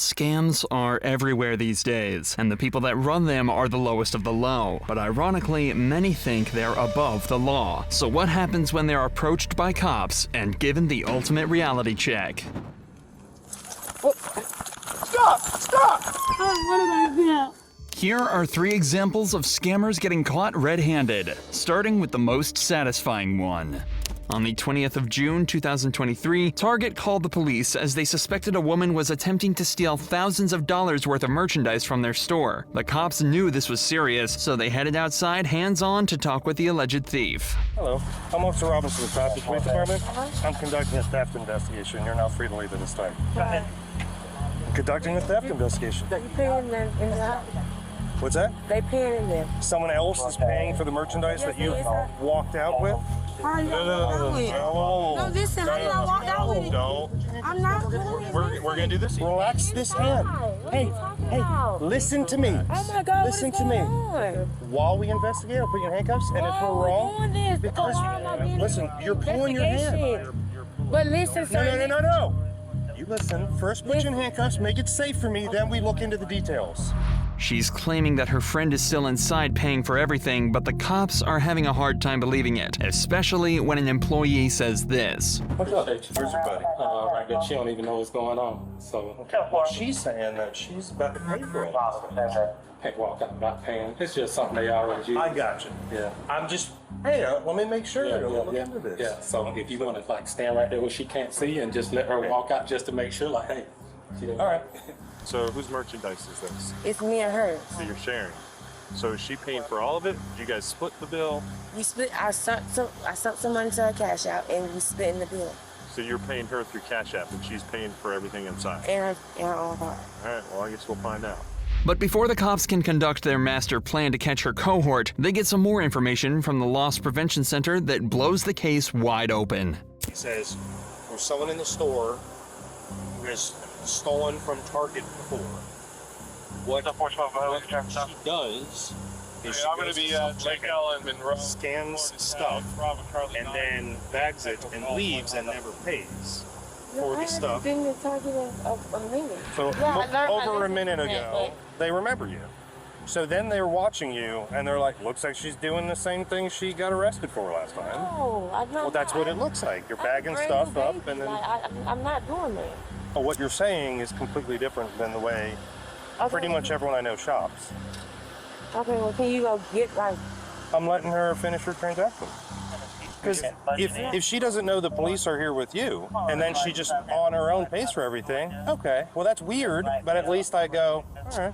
Scams are everywhere these days, and the people that run them are the lowest of the low. But ironically, many think they're above the law. So what happens when they're approached by cops and given the ultimate reality check? Oh. Stop! Stop! What did I do? Here are 3 examples of scammers getting caught red-handed, starting with the most satisfying one. On the 20th of June 2023, Target called the police as they suspected a woman was attempting to steal thousands of dollars worth of merchandise from their store. The cops knew this was serious, so they headed outside hands-on to talk with the alleged thief. Hello, I'm Officer Robinson with the Traffic Police Department. I'm conducting a theft investigation. You're now free to leave at this time. Go ahead. I'm conducting a theft investigation. You paying them in the house? What's that? They paying them. Someone else is paying for the merchandise that you walked out with? How you No, listen, how did I walk out with it? No. I'm not doing it. We're gonna do this. Relax this hand. Hey, listen to me. Oh my God, Listen what is to me. going on? While we investigate, I'll put you in handcuffs, and if we're wrong, doing this? because Why am I being listen, you're pulling your hand. investigation? But listen, sir. No. You listen. First, put you in handcuffs, make it safe for me, then we look into the details. She's claiming that her friend is still inside paying for everything, but the cops are having a hard time believing it, especially when an employee says this. What's up? Where's your buddy? Right there, she don't even know what's going on. So, She's saying that she's about to pay for it. hey, walk out not paying. It's just something they always use. I got you. Yeah. I'm just, hey, let me make sure that we'll look yeah. into this. Yeah. So if you want to like stand right there where she can't see and just let her walk out just to make sure, like, hey. All right. So whose merchandise is this? It's me and her. So you're sharing. So is she paying for all of it? You guys split the bill? We split. I sent some money to her cash out, and we split in the bill. So you're paying her through Cash App and she's paying for everything inside? And her own heart. All right, well, I guess we'll find out. But before the cops can conduct their master plan to catch her cohort, they get some more information from the Loss Prevention Center that blows the case wide open. He says, there's someone in the store who has stolen from Target before. What she does is she goes to Target, scans stuff, and then bags it and leaves and never pays for the stuff. Been to Target a minute. So Yeah, over a minute ago, they remember you. So then they're watching you and they're like, looks like she's doing the same thing she got arrested for last time. No, I know. Well, that's what it looks like. You're bagging stuff up and then... I'm not doing that. But what you're saying is completely different than the way pretty much everyone I know shops. Okay, well, can you go get like... I'm letting her finish her transaction. Because if she doesn't know the police are here with you, and then she just on her own pays for everything, okay, well that's weird, but at least I go, all right,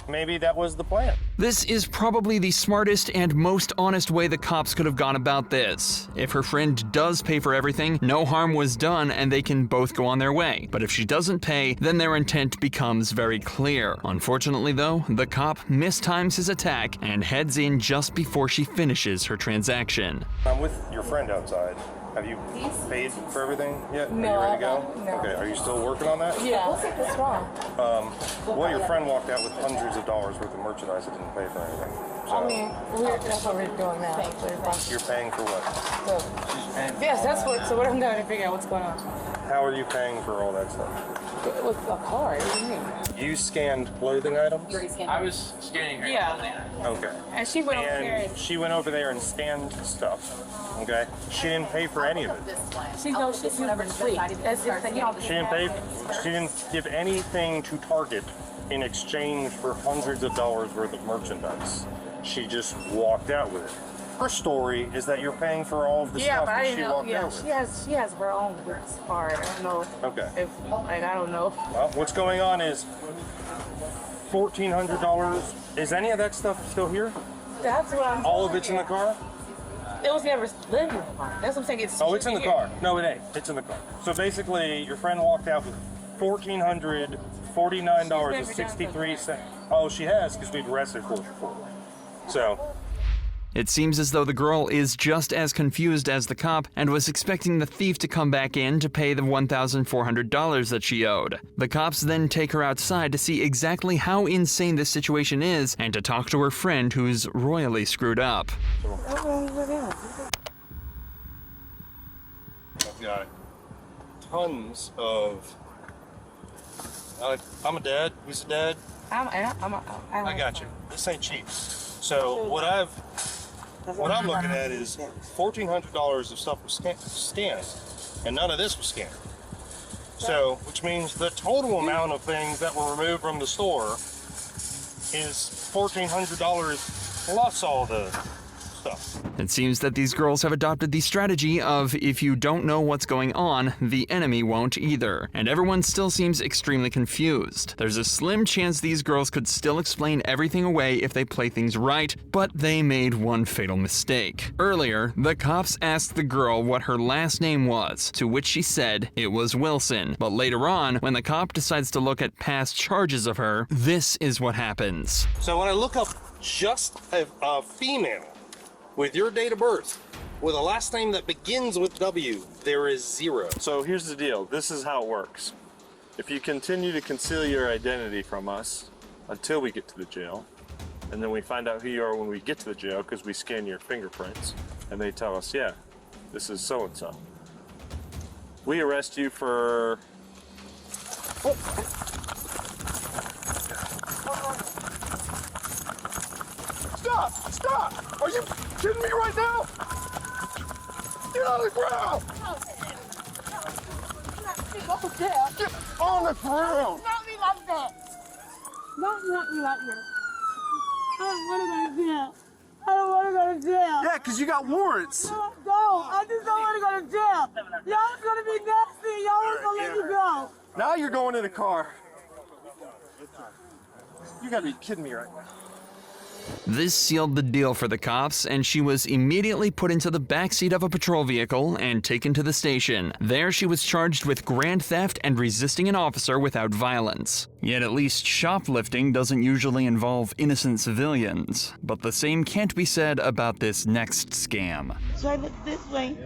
maybe that was the plan. This is probably the smartest and most honest way the cops could have gone about this. If her friend does pay for everything, no harm was done and they can both go on their way. But if she doesn't pay, then their intent becomes very clear. Unfortunately though, the cop mistimes his attack and heads in just before she finishes her transaction. I'm with your friend outside. Have you paid for everything yet? No, Are you ready to go? no. Okay, are you still working on that? Yeah. What's wrong? Well, your friend walked out with hundreds of dollars worth of merchandise and didn't pay for anything. So That's what we're doing now. you're paying for what? Yes, that's what. So what I'm doing to figure out what's going on. How are you paying for all that stuff? With a card. What do you mean? You scanned clothing items? I was scanning her. Yeah. Okay. And she went over there. And she went over there and scanned stuff. Okay. She didn't pay for any of it. She goes. She's never free. That's the thing. She didn't pay. She didn't give anything to Target in exchange for hundreds of dollars worth of merchandise. She just walked out with it. Her story is that you're paying for all of the Yeah, stuff but I that didn't she know. walked Yeah, out with. she has her own card. I don't know. Okay. If like I don't know. Well, what's going on is $1,400. Is any of that stuff still here? That's what I'm. All of it's in the car? It was never living in the car. That's what I'm saying. Oh, it's in the car. No, it ain't. It's in the car. So basically, your friend walked out with $1,449.63. Oh, she has, because we've arrested her before. So, It seems as though the girl is just as confused as the cop and was expecting the thief to come back in to pay the $1,400 that she owed. The cops then take her outside to see exactly how insane this situation is and to talk to her friend who's royally screwed up. I've got tons of I'm a dad. He's a dad. I got you. This ain't cheap. So what I'm looking at is $1,400 of stuff was scanned, and none of this was scanned. So, which means the total amount of things that were removed from the store is $1,400 plus all the stuff. It seems that these girls have adopted the strategy of if you don't know what's going on, the enemy won't either. And everyone still seems extremely confused. There's a slim chance these girls could still explain everything away if they play things right, but they made one fatal mistake. Earlier, the cops asked the girl what her last name was, to which she said it was Wilson. But later on, when the cop decides to look at past charges of her, this is what happens. So when I look up just a female with your date of birth, with a last name that begins with W, there is 0. So here's the deal. This is how it works. If you continue to conceal your identity from us until we get to the jail, and then we find out who you are when we get to the jail because we scan your fingerprints, and they tell us, yeah, this is so-and-so. We arrest you for... Stop! Are you kidding me right now? Get on the ground! Get on the ground! Not me like that. Not me like that. I don't want to go to jail. I don't want to go to jail. Yeah, because you got warrants. No, I don't. I just don't want to go to jail. Y'all's going to be nasty. Y'all ain't going to let me go. Now you're going in a car. You gotta be kidding me right now. This sealed the deal for the cops, and she was immediately put into the backseat of a patrol vehicle and taken to the station. There, she was charged with grand theft and resisting an officer without violence. Yet at least shoplifting doesn't usually involve innocent civilians. But the same can't be said about this next scam. So I looked this way.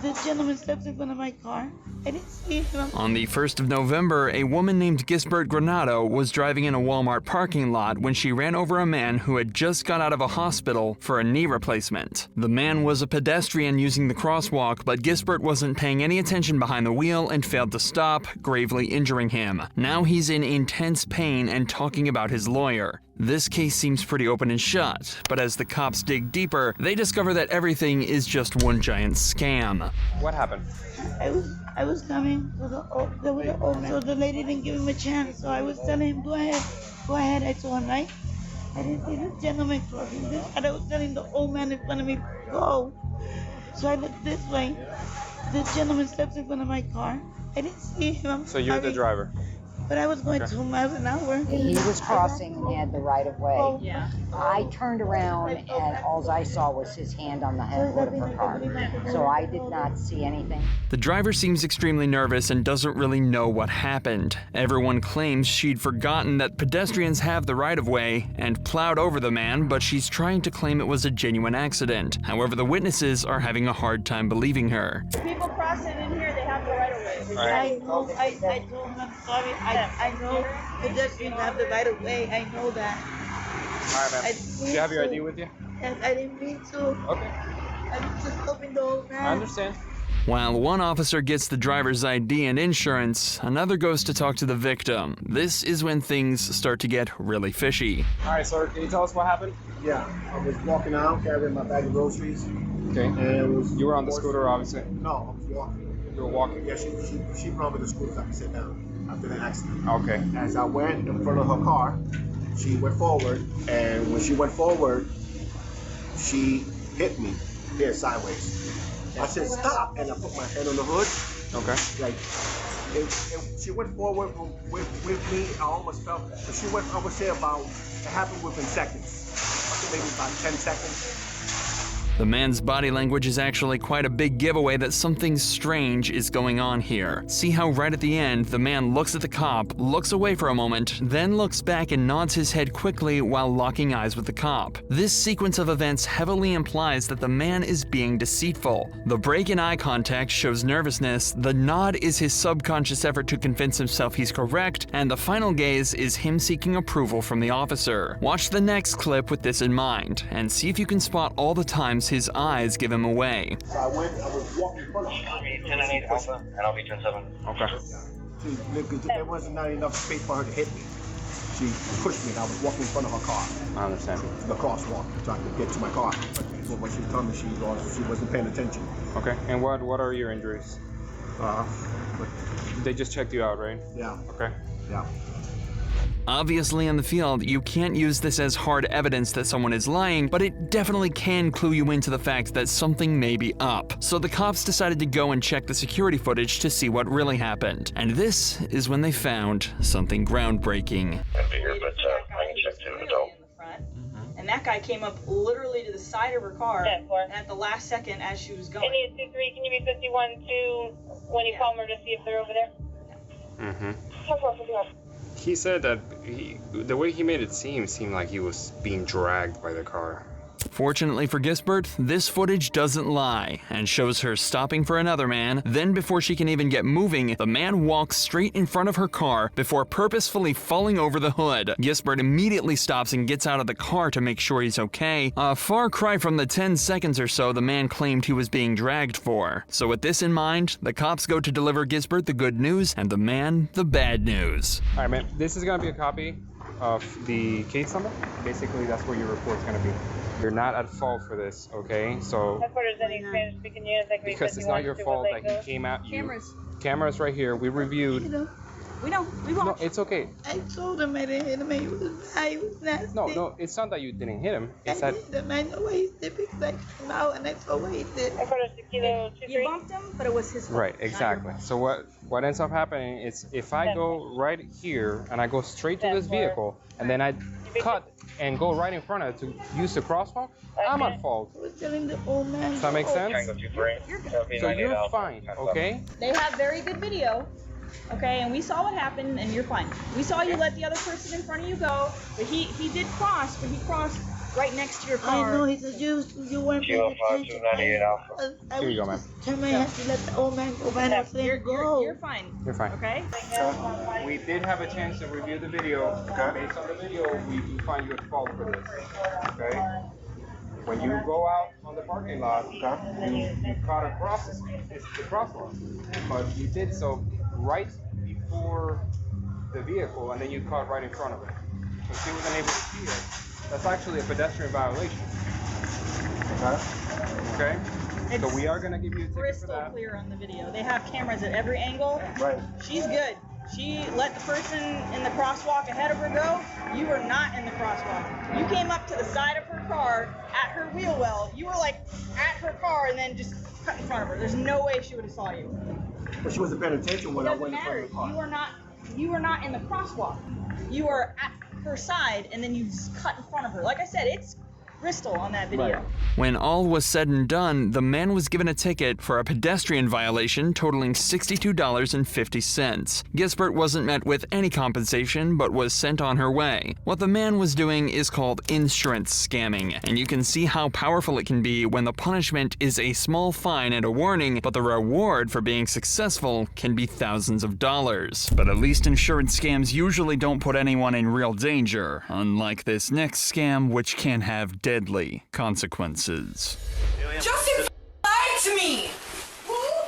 This gentleman steps in front of my car. I didn't see him. On the 1st of November, a woman named Gisbert Granado was driving in a Walmart parking lot when she ran over a man who had just got out of a hospital for a knee replacement. The man was a pedestrian using the crosswalk, but Gisbert wasn't paying any attention behind the wheel and failed to stop, gravely injuring him. Now he's in intense pain and talking about his lawyer. This case seems pretty open and shut, but as the cops dig deeper, they discover that everything is just one giant scam. What happened? I was coming, there was an old man, so the lady didn't give him a chance, so I was telling him, go ahead, I told him, right? I didn't see this gentleman crossing this, and I was telling the old man in front of me, go. So I looked this way, this gentleman steps in front of my car, I didn't see him. So you're the driver? But I was going 2 miles an hour. He was crossing and had the right of way. Yeah. I turned around and all I saw was his hand on the hood of her car. So I did not see anything. The driver seems extremely nervous and doesn't really know what happened. Everyone claims she'd forgotten that pedestrians have the right of way and plowed over the man, but she's trying to claim it was a genuine accident. However, the witnesses are having a hard time believing her. People crossing in here, they have the right of way. I know, I told him, I'm sorry, I know pedestrians have the right of way, I know that. All right, ma'am. Do you have your ID with you? Yes, I didn't mean to. Okay. I was just hoping the old man. I understand. While one officer gets the driver's ID and insurance, another goes to talk to the victim. This is when things start to get really fishy. All right, sir, can you tell us what happened? Yeah, I was walking out carrying my bag of groceries. Okay. And it was. You were on the scooter, obviously. No, I was walking. You were walking? Yeah, she brought me the scooter so I could sit down after the accident. Okay. As I went in front of her car, she went forward, and when she went forward, she hit me here sideways. I said stop, and I put my hand on the hood. Okay. Like, she went forward with me. I almost felt, but she went, I would say about, it happened within seconds. I think maybe about 10 seconds. The man's body language is actually quite a big giveaway that something strange is going on here. See how right at the end, the man looks at the cop, looks away for a moment, then looks back and nods his head quickly while locking eyes with the cop. This sequence of events heavily implies that the man is being deceitful. The break in eye contact shows nervousness, the nod is his subconscious effort to convince himself he's correct, and the final gaze is him seeking approval from the officer. Watch the next clip with this in mind, and see if you can spot all the times his eyes give him away. So I was walking in front of her. 10 and 8 Alpha, and I'll be turn 7. Okay. There wasn't not enough space for her to hit me. She pushed me and I was walking in front of her car. I understand. The crosswalk, trying to get to my car. But when she was telling me she wasn't paying attention. Okay. And what are your injuries? They just checked you out, right? Yeah. Okay. Yeah. Obviously, in the field, you can't use this as hard evidence that someone is lying, but it definitely can clue you into the fact that something may be up. So the cops decided to go and check the security footage to see what really happened. And this is when they found something groundbreaking. And that guy came up literally to the side of her car at the last second as she was going. Any 2-3, can you be 51-2 when you call emergency if they're over there? Mm-hmm. He said that the way he made it seemed like he was being dragged by the car. Fortunately for Gisbert, this footage doesn't lie and shows her stopping for another man. Then before she can even get moving, the man walks straight in front of her car before purposefully falling over the hood. Gisbert immediately stops and gets out of the car to make sure he's okay. A far cry from the 10 seconds or so the man claimed he was being dragged for. So with this in mind, the cops go to deliver Gisbert the good news and the man the bad news. All right, man. This is gonna be a copy of the case number. Basically, that's where your report's gonna be. You're not at fault for this, okay? So, because it's not your fault that he came at you. Cameras right here. We reviewed. We know. We watched. No, it's okay. I told him I didn't hit him. He was nasty. No, it's not that you didn't hit him. It's that. I know why he did because I came out and I saw what he did. You bumped him, but it was his fault. Right, exactly. So what ends up happening is if I go right here and I go straight to this vehicle and then I cut and go right in front of it to use the crosswalk, I'm at fault. I was telling the old man. Does that make sense? So you're fine, okay? They have very good video, okay, and we saw what happened, and you're fine. We saw you let the other person in front of you go, but he did cross, but he crossed right next to your car. I know, he said you weren't paying attention. Here you go, man. Turn my head to let the old man go back and say, You're fine. You're fine. Okay? We did have a chance to review the video. Based on the video, we do find you at fault for this. Okay? When you go out on the parking lot, you cut across the crosswalk. But you did so right before the vehicle, and then you cut right in front of it. So she wasn't able to see it. That's actually a pedestrian violation. Okay? So we are going to give you a ticket for crystal that. clear on the video. They have cameras at every angle. Right. She's good. She let the person in the crosswalk ahead of her go. You were not in the crosswalk. You came up to the side of her car at her wheel well. You were like at her car and then just cut in front of her. There's no way she would have saw you. But she wasn't paying attention when I went in front of the car. You were not in the crosswalk. You were at her side and then you just cut in front of her. Like I said, it's crystal on that video. Right. When all was said and done, the man was given a ticket for a pedestrian violation totaling $62.50. Gisbert wasn't met with any compensation, but was sent on her way. What the man was doing is called insurance scamming, and you can see how powerful it can be when the punishment is a small fine and a warning, but the reward for being successful can be thousands of dollars. But at least insurance scams usually don't put anyone in real danger, unlike this next scam, which can have deadly consequences. Justin lied to me!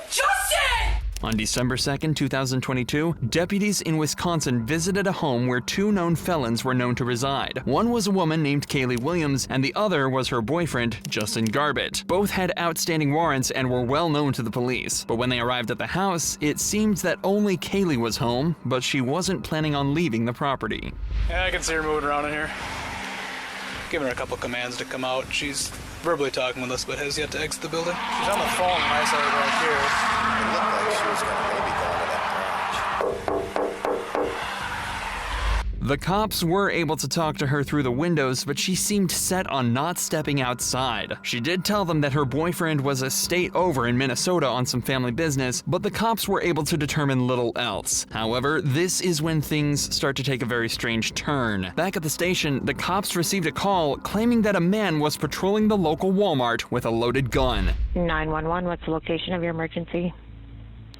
Justin! On December 2nd, 2022, deputies in Wisconsin visited a home where two known felons were known to reside. One was a woman named Kaylee Williams, and the other was her boyfriend, Justin Garbett. Both had outstanding warrants and were well known to the police. But when they arrived at the house, it seemed that only Kaylee was home, but she wasn't planning on leaving the property. Yeah, I can see her moving around in here. Giving her a couple commands to come out. She's verbally talking with us, but has yet to exit the building. She's on the phone when I saw her back here. It looked like she was going to maybe go into that The cops were able to talk to her through the windows, but she seemed set on not stepping outside. She did tell them that her boyfriend was a state over in Minnesota on some family business, but the cops were able to determine little else. However, this is when things start to take a very strange turn. Back at the station, the cops received a call claiming that a man was patrolling the local Walmart with a loaded gun. 911, what's the location of your emergency?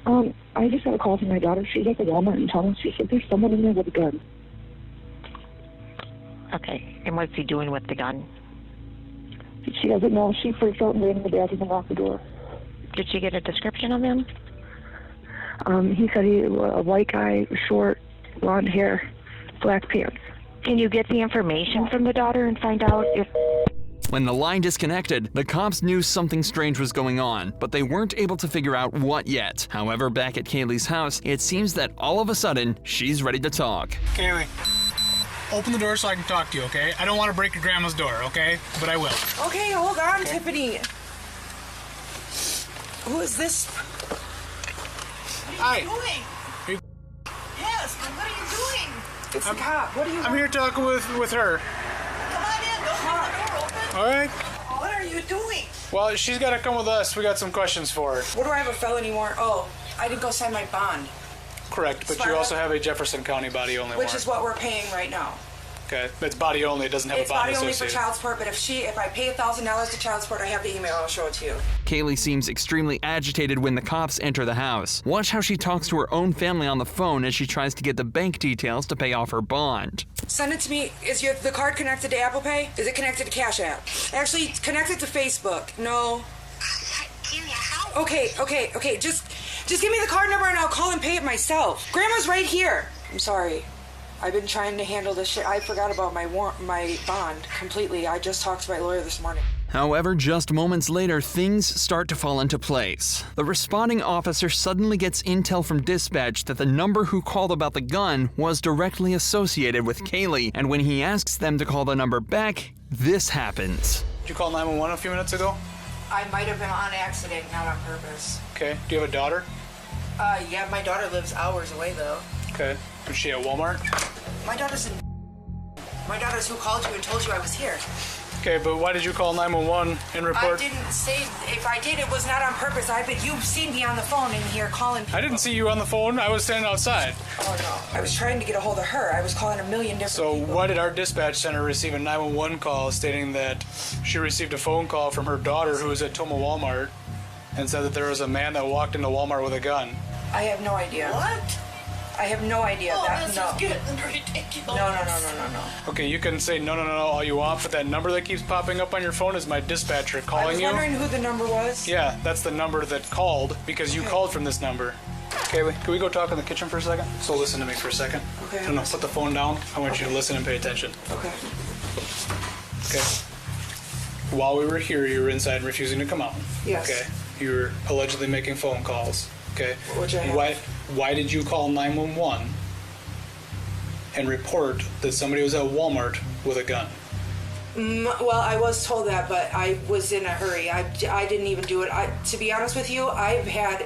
I just got a call from my daughter. She's at the Walmart in town. She said there's someone in there with a gun. Okay, and what's he doing with the gun? She doesn't know. She freaked out and ran in the bathroom and locked the door. Did she get a description of him? He said he was a white guy, short, blonde hair, black pants. Can you get the information from the daughter and find out if... When the line disconnected, the cops knew something strange was going on, but they weren't able to figure out what yet. However, back at Kaylee's house, it seems that all of a sudden, she's ready to talk. Kaylee, open the door so I can talk to you, okay? I don't want to break your grandma's door, okay? But I will. Okay, hold on, Tiffany. Who is this? Hi. What are you doing? Yes, but what are you doing? It's a cop. What are you I'm here talking with her. Come on in. Don't leave the door open. All right. What are you doing? Well, she's got to come with us. We got some questions for her. What do I have a felony warrant? Oh, I didn't go sign my bond. Correct, but you also have a Jefferson County body only warrant. Which is what we're paying right now. Okay, it's body only. It doesn't have a bond associated. It's body only for child support, but if I pay $1,000 to child support, I have the email. I'll show it to you. Kaylee seems extremely agitated when the cops enter the house. Watch how she talks to her own family on the phone as she tries to get the bank details to pay off her bond. Send it to me. Is the card connected to Apple Pay? Is it connected to Cash App? Actually, it's connected to Facebook. No. Okay. Just give me the card number and I'll call and pay it myself. Grandma's right here. I'm sorry. I've been trying to handle this shit. I forgot about my bond completely. I just talked to my lawyer this morning. However, just moments later, things start to fall into place. The responding officer suddenly gets intel from dispatch that the number who called about the gun was directly associated with Kaylee, and when he asks them to call the number back, this happens. Did you call 911 a few minutes ago? I might have been on accident, not on purpose. Okay. Do you have a daughter? Yeah, my daughter lives hours away though. Okay. Is she at Walmart? My daughter's who called you and told you I was here. Okay, but why did you call 911 and report? I didn't say, if I did, it was not on purpose. You've seen me on the phone in here calling people. I didn't see you on the phone. I was standing outside. Oh, no. I was trying to get a hold of her. I was calling a million different people. So why did our dispatch center receive a 911 call stating that she received a phone call from her daughter who was at Toma Walmart and said that there was a man that walked into Walmart with a gun? I have no idea. What? I have no idea. This is getting ridiculous. No. Okay, you can say no all you want, but that number that keeps popping up on your phone is my dispatcher calling you. I was wondering who the number was. Yeah, that's the number that called because you called from this number. Kaylee, can we go talk in the kitchen for a second? So listen to me for a second. Okay. No, put the phone down. I want you to listen and pay attention. Okay. Okay. While we were here, you were inside and refusing to come out. Yes. Okay. You were allegedly making phone calls. Okay. Which I have. Why did you call 911 and report that somebody was at Walmart with a gun? Well, I was told that, but I was in a hurry. I didn't even do it. To be honest with you, I've had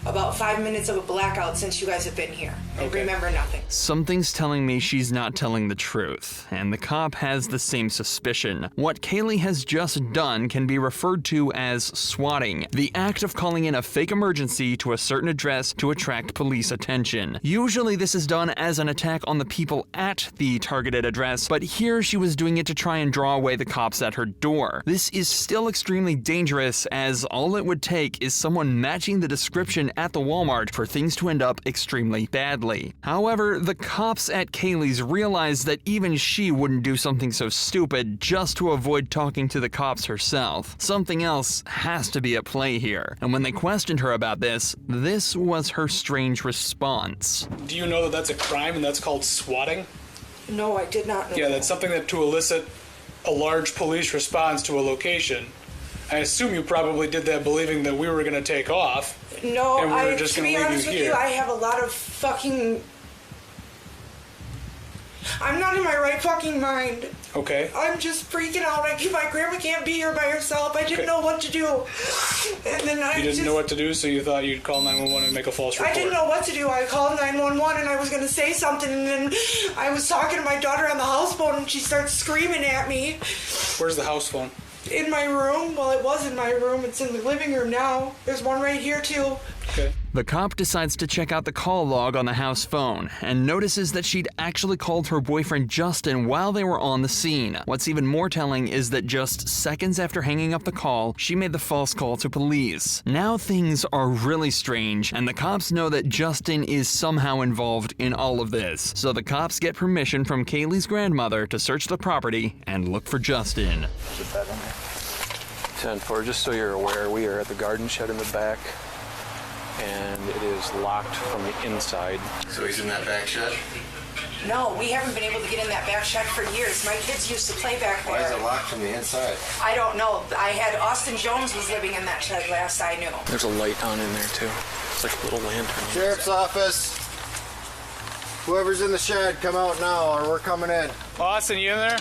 about 5 minutes of a blackout since you guys have been here. I remember nothing. Something's telling me she's not telling the truth, and the cop has the same suspicion. What Kaylee has just done can be referred to as swatting, the act of calling in a fake emergency to a certain address to attract police attention. Usually this is done as an attack on the people at the targeted address, but here she was doing it to try and draw away the cops at her door. This is still extremely dangerous, as all it would take is someone matching the description at the Walmart for things to end up extremely badly. However, the cops at Kaylee's realized that even she wouldn't do something so stupid just to avoid talking to the cops herself. Something else has to be at play here, and when they questioned her about this was her strange response. Do you know that that's a crime and that's called swatting? No, I did not know. Yeah, that's something that to elicit a large police response to a location. I assume you probably did that believing that we were going to take off. No, and we were just to going be to leave honest you with here. you, I have a lot of fucking... I'm not in my right fucking mind. Okay. I'm just freaking out. My grandma can't be here by herself. I didn't know what to do. And then You didn't know what to do, so you thought you'd call 911 and make a false report. I didn't know what to do. I called 911 and I was going to say something, and then I was talking to my daughter on the house phone and she starts screaming at me. Where's the house phone? In my room. Well, it was in my room. It's in the living room now. There's one right here too. Okay. The cop decides to check out the call log on the house phone and notices that she'd actually called her boyfriend Justin while they were on the scene. What's even more telling is that just seconds after hanging up the call, she made the false call to police. Now things are really strange, and the cops know that Justin is somehow involved in all of this. So the cops get permission from Kaylee's grandmother to search the property and look for Justin. 10-4, just so you're aware, we are at the garden shed in the back. and it is locked from the inside. So he's in that back shed? No, we haven't been able to get in that back shed for years. My kids used to play back there. Why is it locked from the inside? I don't know. I had Austin Jones was living in that shed last I knew. There's a light on in there too. It's like a little lantern. Sheriff's office. Whoever's in the shed, come out now or we're coming in. Austin, you in there?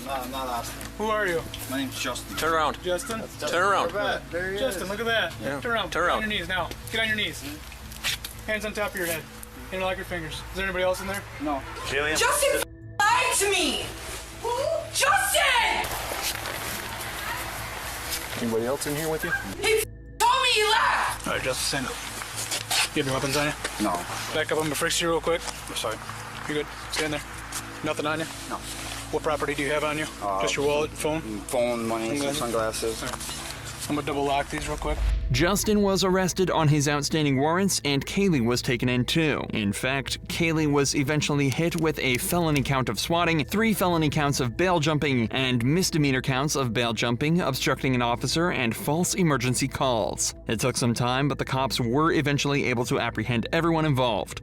No, I'm not Austin. Who are you? My name's Justin. Turn around. Justin? Turn around. There he Justin, is. look at that. Yeah. Turn around. Turn Get around. on your knees now. Get on your knees. Hands on top of your head. Interlock your fingers. Is there anybody else in there? No. Justin lied to me! Justin! Anybody else in here with you? He told me he left! All right, Justin, stand up. You have your weapons on you? No. Back up. I'm gonna frisk you real quick. I'm sorry. You're good. Stand there. Nothing on you? No. What property do you have on you? Just your wallet, phone? Phone, money, some sunglasses. I'm gonna double lock these real quick. Justin was arrested on his outstanding warrants, and Kaylee was taken in too. In fact, Kaylee was eventually hit with a felony count of swatting, 3 felony counts of bail jumping, and misdemeanor counts of bail jumping, obstructing an officer, and false emergency calls. It took some time, but the cops were eventually able to apprehend everyone involved.